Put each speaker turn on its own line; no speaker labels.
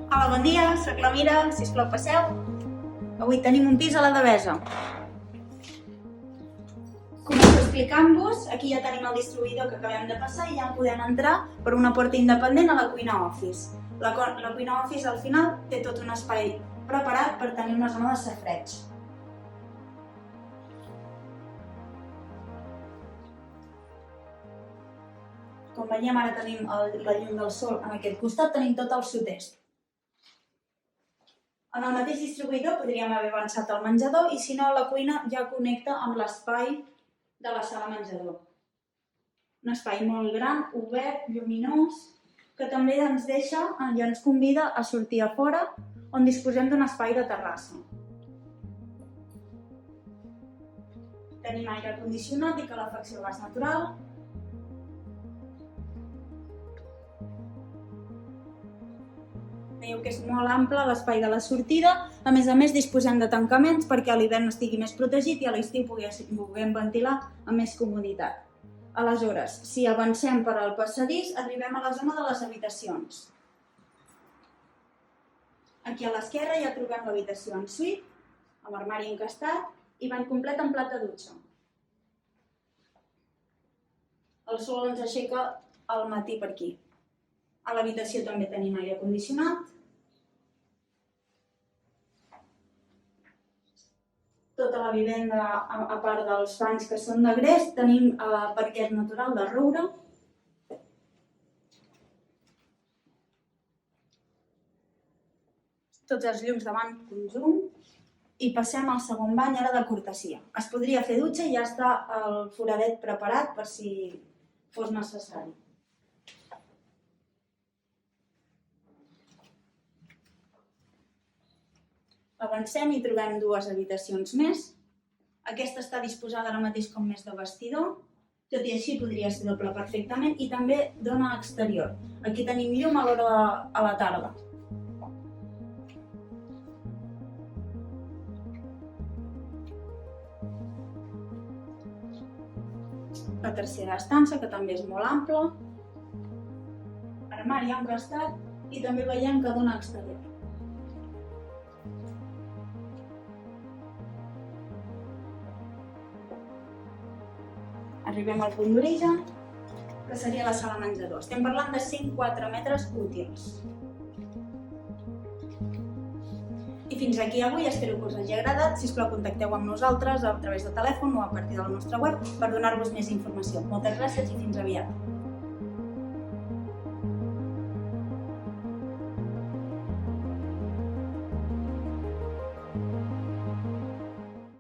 Hola, bon dia, soc la Mira, sisplau passeu. Avui tenim un pis a la Devesa. Començo explicant-vos, aquí ja tenim el distribuïdor que acabem de passar i ja podem entrar per una porta independent a la cuina office. La cuina office al final té tot un espai preparat per tenir una zona de safareig. Com veiem, ara tenim la llum del sol en aquest costat, tenim tot el sud-est. En el mateix distribuïdor podríem haver avançat al menjador i si no la cuina ja connecta amb l'espai de la sala menjador. Un espai molt gran, obert, lluminós, que també ens deixa i ens convida a sortir a fora on disposem d'un espai de terrassa. Tenim aire condicionat i calefacció a gas natural. Veieu que és molt ample l'espai de la sortida. A més, disposem de tancaments perquè a l'hivern estigui més protegit i a l'estiu puguem ventilar amb més comoditat. Aleshores, si avancem per al passadís, arribem a la zona de les habitacions. Aquí a l'esquerra ja trobem l'habitació en suite, amb armari encastat i bany complet amb plat de dutxa. El sol ens aixeca al matí per aquí. A l'habitació també tenim aire condicionat. Tota la vivenda, a part dels banys que són de gres, tenim parquet natural de roure. Tots els llums davant conjunt. I passem al segon bany, ara de cortesia. Es podria fer dutxa i ja està el foradet preparat per si fos necessari. Avancem i trobem dues habitacions més. Aquesta està disposada ara mateix com més de vestidor, tot i així podria ser doble perfectament i també dona exterior. Aquí tenim llum a l'hora a la tarda. La tercera estança, que també és molt ampla. Armari encastat i també veiem que dona exterior. Arribem al punt d'origen, que seria la sala menjador. Estem parlant de 104 metres útils. I fins aquí avui, espero que us hagi agradat. Sisplau, contacteu amb nosaltres a través de telèfon o a partir del nostre web per donar-vos més informació. Moltes gràcies i fins aviat.